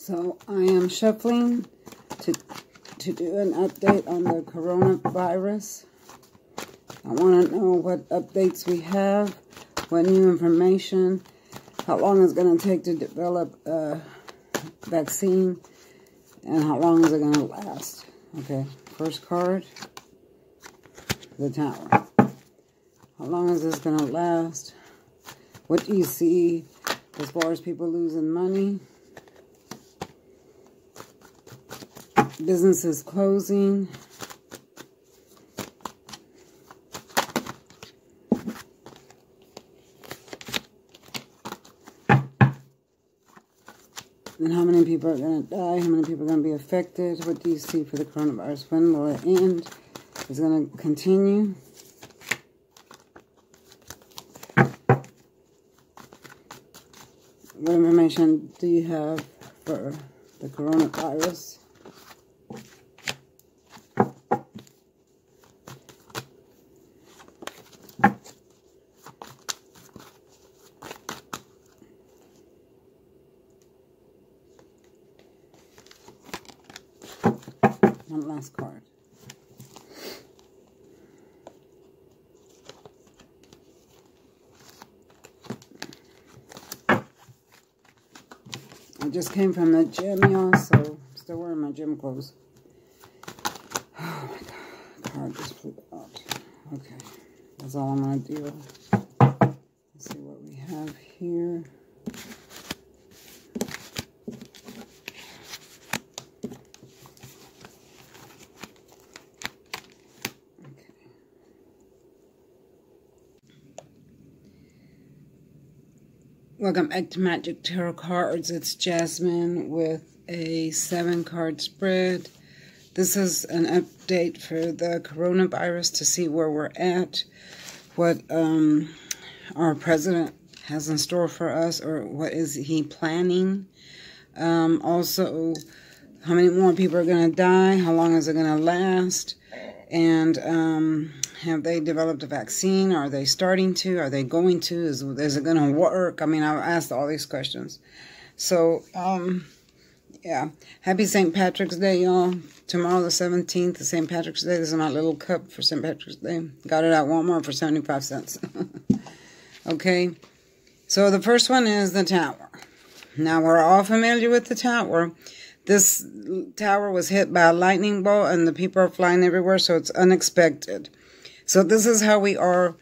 So I am shuffling to do an update on the coronavirus. I want to know what updates we have, what new information, how long it's going to take to develop a vaccine, and how long is it going to last. Okay, first card, the Tower. How long is this going to last? What do you see as far as people losing money? Businesses closing. And how many people are going to die? How many people are going to be affected? What do you see for the coronavirus? When will it end? Is it going to continue? What information do you have for the coronavirus? One last card. I just came from the gym, y'all, so I'm still wearing my gym clothes. Oh my God, card just flew out. Okay, that's all I'm going to do. Let's see what we have here. Welcome back to Magic Tarot Cards. It's Jasmine with a 7-card spread. This is an update for the coronavirus to see where we're at, what our president has in store for us, or what is he planning. Also, how many more people are going to die, how long is it going to last, and have they developed a vaccine? Are they starting to? Are they going to? Is it going to work? I mean, I've asked all these questions. So, yeah. Happy St. Patrick's Day, y'all. Tomorrow, the 17th, is St. Patrick's Day. This is my little cup for St. Patrick's Day. Got it at Walmart for 75 cents. Okay. So, the first one is the Tower. Now, we're all familiar with the Tower. This tower was hit by a lightning bolt, and the people are flying everywhere, so it's unexpected. So this is how we are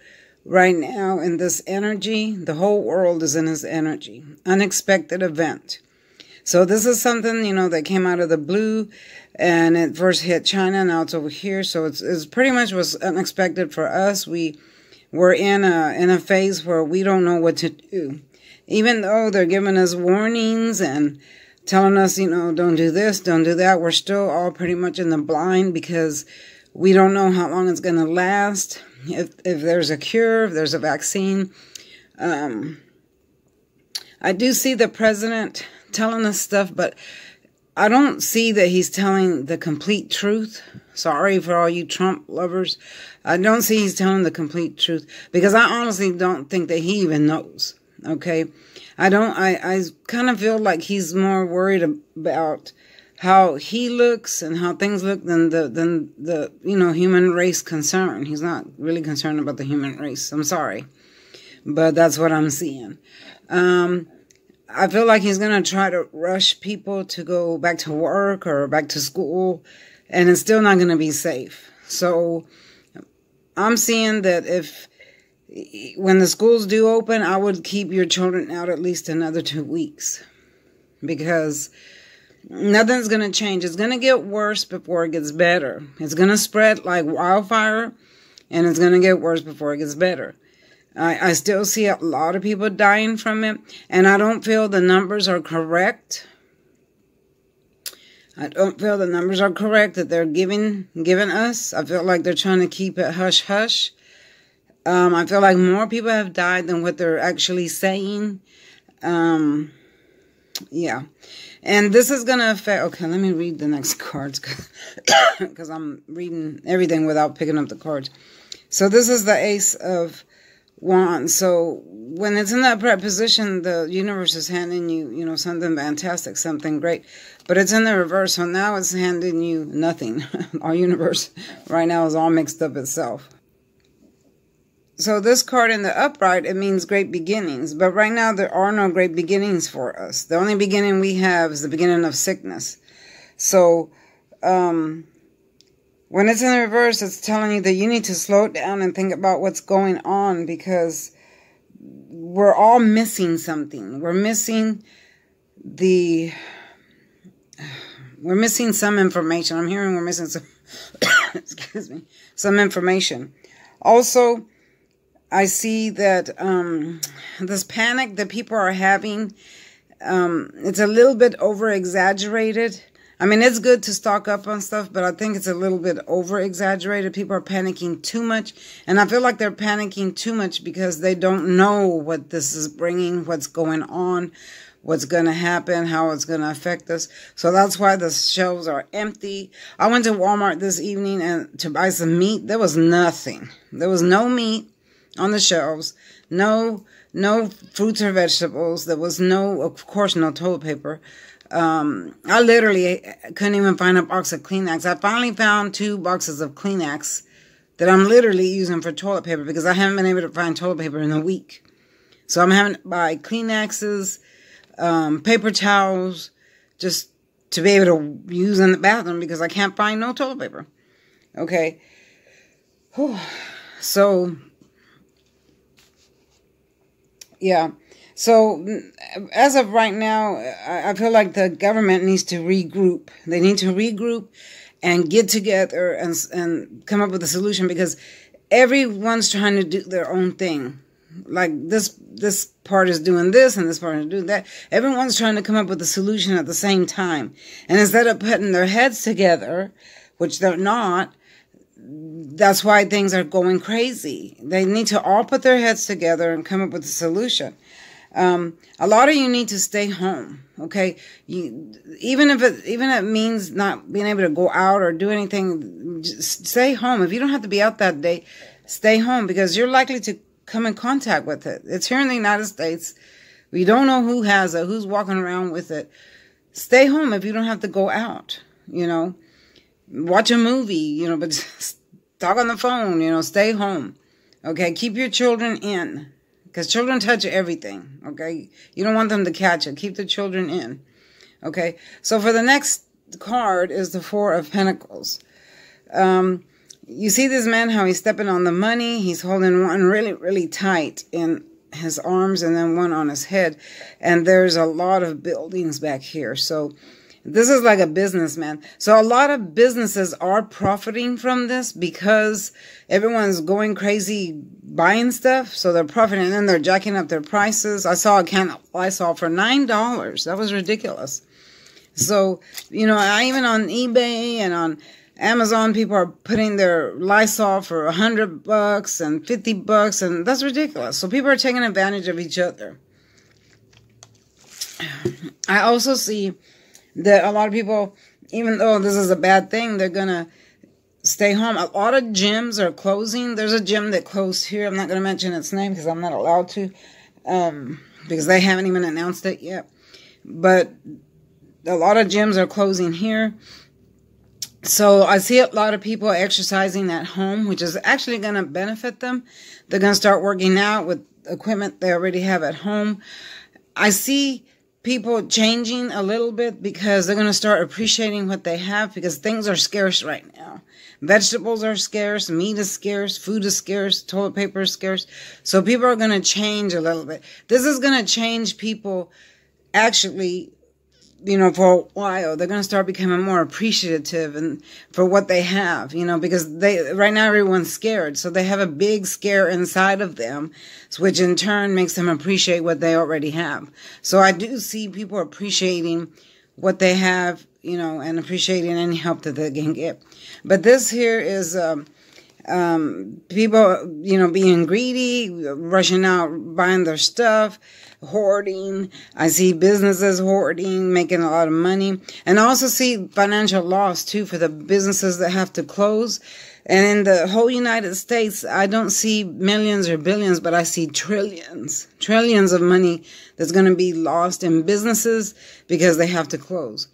right now in this energy. The whole world is in this energy. Unexpected event. So this is something, you know, that came out of the blue, and it first hit China, now it's over here. So it's pretty much was unexpected for us. We're in a phase where we don't know what to do. Even though they're giving us warnings and telling us, you know, don't do this, don't do that, we're still all pretty much in the blind because we don't know how long it's going to last, if there's a cure, if there's a vaccine. I do see the president telling us stuff, but I don't see that he's telling the complete truth. Sorry for all you Trump lovers. I don't see he's telling the complete truth because I honestly don't think that he even knows. Okay? I kind of feel like he's more worried about how he looks and how things look than the you know, human race concern. He's not really concerned about the human race. I'm sorry. But that's what I'm seeing. I feel like he's going to try to rush people to go back to work or back to school, and it's still not going to be safe. So I'm seeing that when the schools do open, I would keep your children out at least another 2 weeks, because nothing's going to change. It's going to get worse before it gets better. It's going to spread like wildfire, and it's going to get worse before it gets better. I still see a lot of people dying from it, and I don't feel the numbers are correct. I don't feel the numbers are correct that they're giving us. I feel like they're trying to keep it hush-hush. I feel like more people have died than what they're actually saying. Yeah. And this is going to affect... Okay, let me read the next cards because I'm reading everything without picking up the cards. So this is the Ace of Wands. So when it's in that upright position, the universe is handing you, you know, something fantastic, something great. But it's in the reverse, so now it's handing you nothing. Our universe right now is all mixed up itself. So this card in the upright, it means great beginnings. But right now, there are no great beginnings for us. The only beginning we have is the beginning of sickness. So when it's in the reverse, it's telling you that you need to slow down and think about what's going on, because we're all missing something. We're missing some information. I'm hearing we're missing some, excuse me, some information. Also, I see that this panic that people are having, it's a little bit over-exaggerated. I mean, it's good to stock up on stuff, but I think it's a little bit over-exaggerated. People are panicking too much, and I feel like they're panicking too much because they don't know what this is bringing, what's going on, what's going to happen, how it's going to affect us. So that's why the shelves are empty. I went to Walmart this evening and to buy some meat. There was nothing. There was no meat on the shelves, no fruits or vegetables. There was of course, no toilet paper. I literally couldn't even find a box of Kleenex. I finally found 2 boxes of Kleenex that I'm literally using for toilet paper because I haven't been able to find toilet paper in a week. So I'm having to buy Kleenexes, paper towels, just to be able to use in the bathroom because I can't find no toilet paper. Okay. Whew. So yeah. So as of right now, I feel like the government needs to regroup. They need to regroup and get together and come up with a solution, because everyone's trying to do their own thing. Like this part is doing this and this part is doing that. Everyone's trying to come up with a solution at the same time. And instead of putting their heads together, which they're not, that's why things are going crazy. They need to all put their heads together and come up with a solution. A lot of you need to stay home, okay? Even if it means not being able to go out or do anything, just stay home. If you don't have to be out that day, stay home, because you're likely to come in contact with it. It's here in the United States. We don't know who has it, who's walking around with it. Stay home if you don't have to go out, you know. Watch a movie, you know, but just talk on the phone, you know, stay home. Okay, keep your children in, because children touch everything, okay? You don't want them to catch it. Keep the children in, okay? So for the next card is the 4 of Pentacles. You see this man, how he's stepping on the money. He's holding one really, really tight in his arms and then one on his head. And there's a lot of buildings back here. So this is like a businessman. So a lot of businesses are profiting from this because everyone's going crazy buying stuff. So they're profiting, and then they're jacking up their prices. I saw a can of Lysol for $9. That was ridiculous. So, you know, even on eBay and on Amazon, people are putting their Lysol for $100 and $50, and that's ridiculous. So people are taking advantage of each other. I also see that a lot of people, even though this is a bad thing, they're going to stay home. A lot of gyms are closing. There's a gym that closed here. I'm not going to mention its name because I'm not allowed to, because they haven't even announced it yet. But a lot of gyms are closing here. So I see a lot of people exercising at home, which is actually going to benefit them. They're going to start working out with equipment they already have at home. I see people changing a little bit because they're going to start appreciating what they have, because things are scarce right now. Vegetables are scarce, meat is scarce, food is scarce, toilet paper is scarce. So people are going to change a little bit. This is going to change people actually, you know, for a while. They're going to start becoming more appreciative and for what they have, you know, because right now everyone's scared. So they have a big scare inside of them, which in turn makes them appreciate what they already have. So I do see people appreciating what they have, you know, and appreciating any help that they can get. But this here is People, being greedy, rushing out, buying their stuff, hoarding. I see businesses hoarding, making a lot of money. And I also see financial loss, too, for the businesses that have to close. And in the whole United States, I don't see millions or billions, but I see trillions of money that's going to be lost in businesses because they have to close.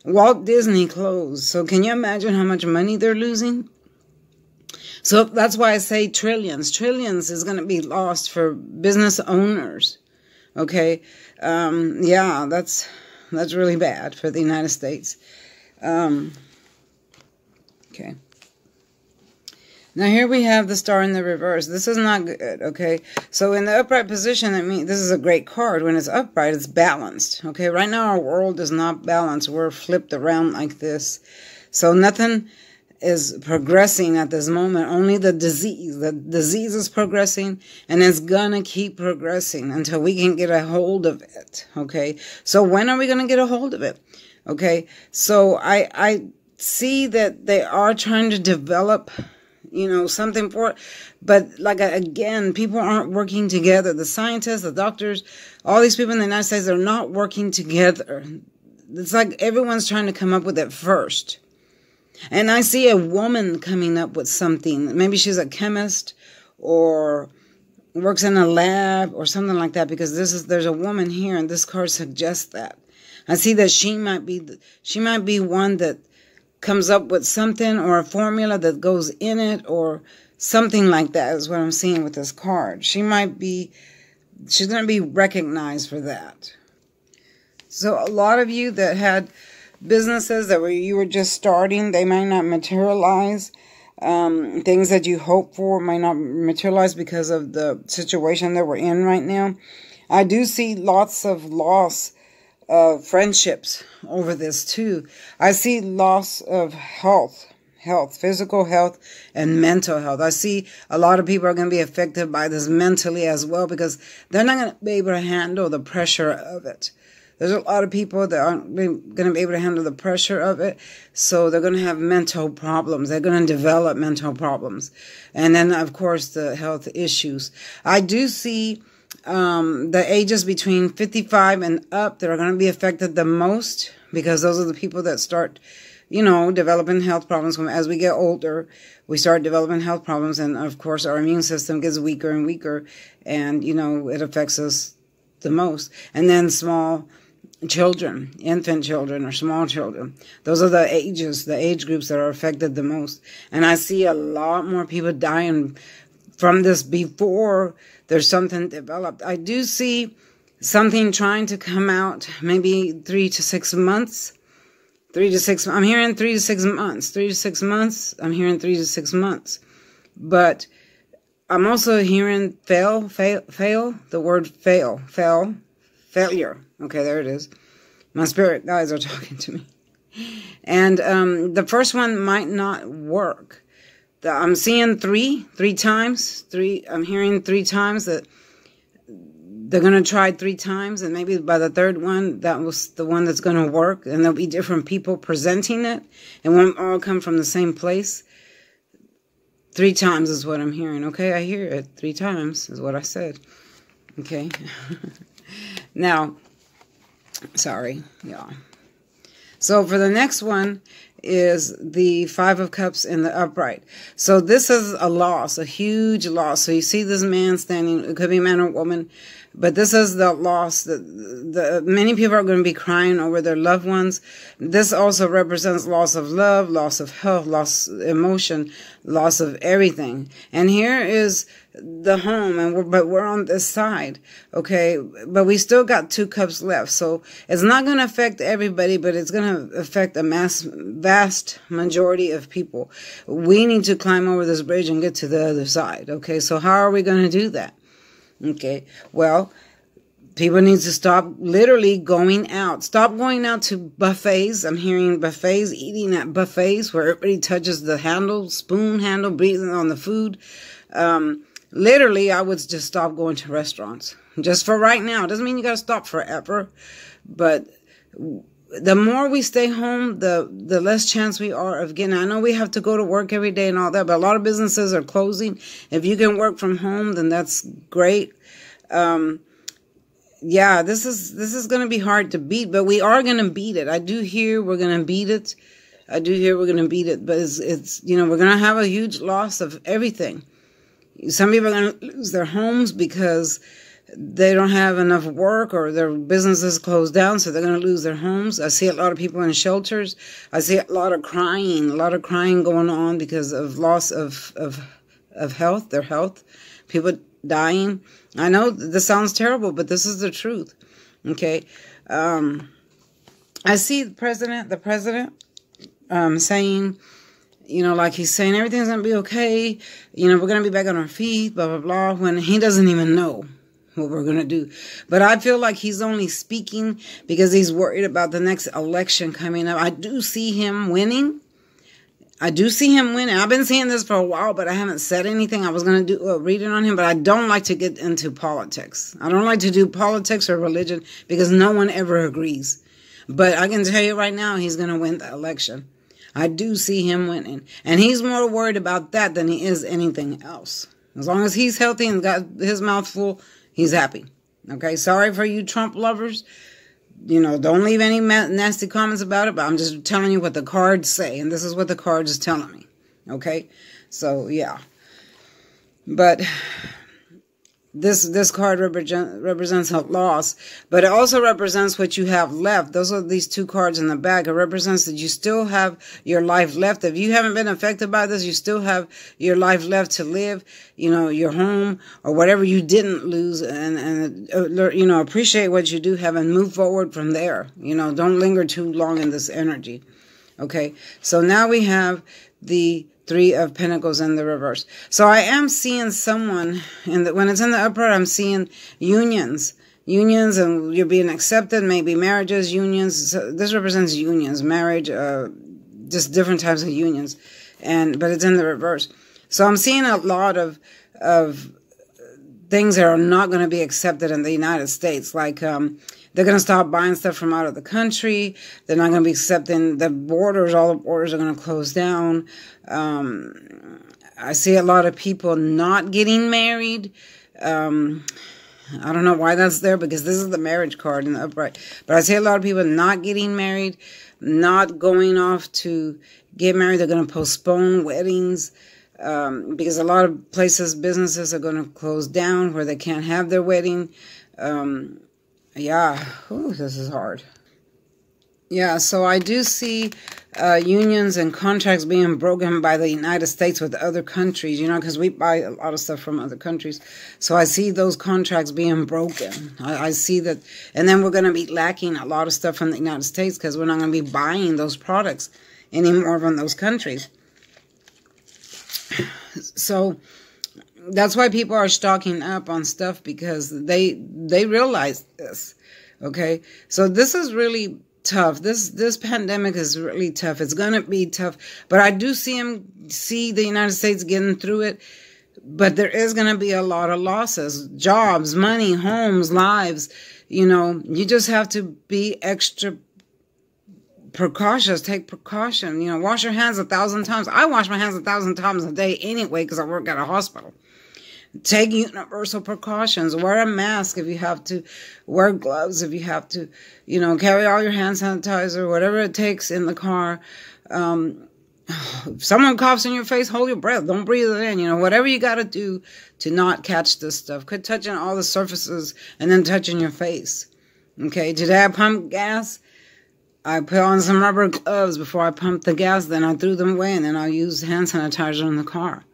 Walt Disney closed. So can you imagine how much money they're losing? So that's why I say trillions. Trillions is going to be lost for business owners. Okay. Yeah, that's really bad for the United States. Okay. Now here we have the star in the reverse. This is not good, okay? So in the upright position, I mean, this is a great card. When it's upright, it's balanced, okay? Right now our world is not balanced. We're flipped around like this. So nothing is progressing at this moment. Only the disease. The disease is progressing, and it's gonna keep progressing until we can get a hold of it, okay? So when are we gonna get a hold of it? Okay, so I see that they are trying to develop, something for it. But again, people aren't working together. The scientists, the doctors, all these people in the United States are not working together. It's like everyone's trying to come up with it first. And I see a woman coming up with something. Maybe she's a chemist or works in a lab or something like that, because there's a woman here and this card suggests that. I see that she might be one that comes up with something or a formula that goes in it or something like that is what I'm seeing with this card. She's going to be recognized for that. So a lot of you that had businesses that you were just starting, they might not materialize. Things that you hope for might not materialize because of the situation that we're in right now. I do see lots of loss of friendships over this too. I see loss of health, physical health and mental health. I see a lot of people are going to be affected by this mentally as well, because they're not going to be able to handle the pressure of it. There's a lot of people that aren't going to be able to handle the pressure of it, so they're going to have mental problems. They're going to develop mental problems. And then, of course, the health issues. I do see the ages between 55 and up that are going to be affected the most, because those are the people that start, developing health problems. As we get older, we start developing health problems, and of course our immune system gets weaker and weaker, and it affects us the most. And then small children, infant children or small children, those are the age groups that are affected the most. And I see a lot more people dying from this before there's something developed. I do see something trying to come out maybe 3 to 6 months. 3 to 6. I'm hearing 3 to 6 months. 3 to 6 months. I'm hearing 3 to 6 months. But I'm also hearing fail. The word failure. Okay, there it is. My spirit guides are talking to me. And the first one might not work. I'm seeing three times. I'm hearing 3 times that they're going to try 3 times. And maybe by the third one, that was the one that's going to work. And there'll be different people presenting it. It won't all come from the same place. 3 times is what I'm hearing. Okay, I hear it. 3 times is what I said. Okay. Now, sorry, y'all. So for the next one is the 5 of Cups in the upright. So this is a loss, a huge loss. So you see this man standing, it could be a man or woman, but this is the loss that many people are going to be crying over their loved ones. This also represents loss of love, loss of health, loss of emotion, loss of everything. And here is the home, but we're on this side, okay? But we still got 2 cups left, so it's not going to affect everybody, but it's going to affect a vast majority of people. We need to climb over this bridge and get to the other side, okay? So how are we going to do that? Okay, well, people need to stop literally going out. Stop going out to buffets. I'm hearing buffets, eating at buffets where everybody touches the handle, spoon handle, breathing on the food. Literally, I would just stop going to restaurants. Just for right now. It doesn't mean you got to stop forever. But the more we stay home, the less chance we are of getting. I know we have to go to work every day and all that, but a lot of businesses are closing. If you can work from home, then that's great. Yeah, this is going to be hard to beat, but we are going to beat it. I do hear we're going to beat it. I do hear we're going to beat it, but it's you know, we're going to have a huge loss of everything. Some people are going to lose their homes because they don't have enough work or their businesses closed down, so they're going to lose their homes. I see a lot of people in shelters. I see a lot of crying going on because of loss of health, their health. People dying. I know this sounds terrible, but this is the truth. Okay. I see the president saying, you know, like he's saying everything's going to be okay. You know, we're going to be back on our feet, blah, blah, blah, when he doesn't even know what we're going to do. But I feel like he's only speaking because he's worried about the next election coming up. I do see him winning. I've been seeing this for a while, but I haven't said anything. I was going to do a reading on him, but I don't like to get into politics. I don't like to do politics or religion because no one ever agrees. But I can tell you right now, he's going to win the election. I do see him winning. And he's more worried about that than he is anything else. As long as he's healthy and got his mouth full, he's happy. Okay, sorry for you Trump lovers. You know, don't leave any nasty comments about it, but I'm just telling you what the cards say, and this is what the cards is telling me. Okay, so yeah. But this card represents a loss, but it also represents what you have left. Those are these two cards in the back. It represents that you still have your life left. If you haven't been affected by this, you still have your life left to live, you know, your home or whatever you didn't lose, and you know, appreciate what you do have and move forward from there. You know, don't linger too long in this energy. Okay, so now we have the Three of Pentacles in the reverse. So I am seeing someone, and when it's in the upright, I'm seeing unions, and you're being accepted, maybe marriages, unions. So this represents unions, marriage, just different types of unions, but it's in the reverse. So I'm seeing a lot of things that are not going to be accepted in the United States, like they're going to stop buying stuff from out of the country. They're not going to be accepting the borders. All the borders are going to close down. I see a lot of people not getting married. I don't know why that's there because this is the marriage card in the upright. But I see a lot of people not getting married, not going off to get married. They're going to postpone weddings because a lot of places, businesses are going to close down where they can't have their wedding. Yeah, ooh, this is hard. Yeah, so I do see unions and contracts being broken by the United States with other countries, you know, because we buy a lot of stuff from other countries. So I see those contracts being broken. I see that, and then we're going to be lacking a lot of stuff from the United States because we're not going to be buying those products anymore from those countries. So that's why people are stocking up on stuff, because they realize this. Okay, so this is really tough. This pandemic is really tough. It's gonna be tough, but I do see the United States getting through it. But there is gonna be a lot of losses, jobs, money, homes, lives. You know, you just have to be extra precautious. Take precaution. You know, wash your hands 1,000 times. I wash my hands 1,000 times a day anyway because I work at a hospital. Take universal precautions. Wear a mask if you have to. Wear gloves if you have to. You know, carry all your hand sanitizer, whatever it takes in the car. If someone coughs in your face, hold your breath. Don't breathe it in. You know, whatever you got to do to not catch this stuff. Quit touching all the surfaces and then touching your face. Okay, today I pumped gas. I put on some rubber gloves before I pumped the gas. Then I threw them away, and then I used hand sanitizer in the car.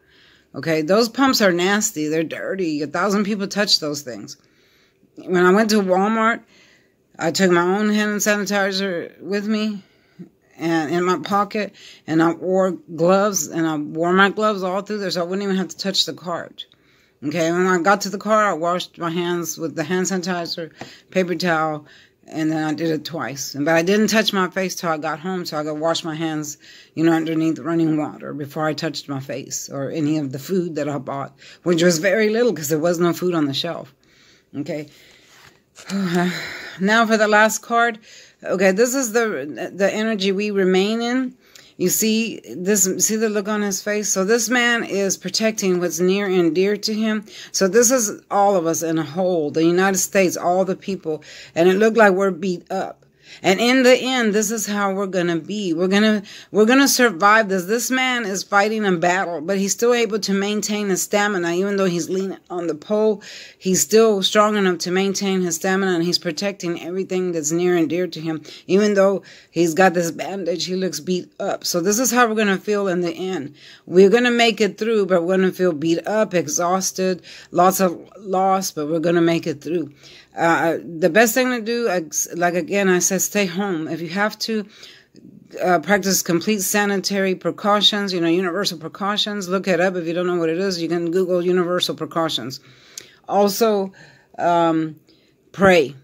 Okay, those pumps are nasty. They're dirty. 1,000 people touch those things. When I went to Walmart, I took my own hand sanitizer with me and in my pocket, and I wore gloves, and I wore my gloves all through there, so I wouldn't even have to touch the cart. Okay, when I got to the car, I washed my hands with the hand sanitizer, paper towel, and then I did it twice. But I didn't touch my face till I got home, so I could wash my hands, you know, underneath running water before I touched my face or any of the food that I bought, which was very little because there was no food on the shelf. Okay. Now for the last card, Okay, this is the energy we remain in. You see this, see the look on his face? So this man is protecting what's near and dear to him. So this is all of us in a whole, the United States, all the people. And it looked like we're beat up. And in the end, this is how we're going to be. We're going to survive this. This man is fighting a battle, but he's still able to maintain his stamina. Even though he's leaning on the pole, he's still strong enough to maintain his stamina, and he's protecting everything that's near and dear to him. Even though he's got this bandage, he looks beat up. So this is how we're going to feel in the end. We're going to make it through, but we're going to feel beat up, exhausted, lots of loss, but we're going to make it through. The best thing to do, like again, I said, stay home. If you have to practice complete sanitary precautions, universal precautions, look it up. If you don't know what it is, you can Google universal precautions. Also, pray.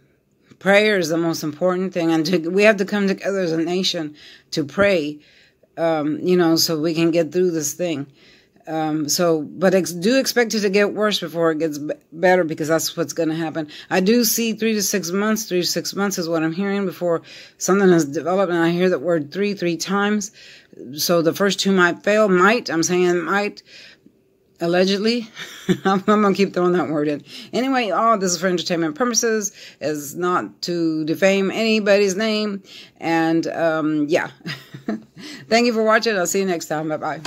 Prayer is the most important thing. And we have to come together as a nation to pray, so we can get through this thing. But do expect it to get worse before it gets better, because that's what's going to happen. I do see 3 to 6 months. 3 to 6 months is what I'm hearing before something has developed. And I hear that word three times. So the first 2 might fail. I'm saying might. Allegedly. I'm going to keep throwing that word in. Anyway, all this is for entertainment purposes. Is not to defame anybody's name. And, yeah. Thank you for watching. I'll see you next time. Bye-bye.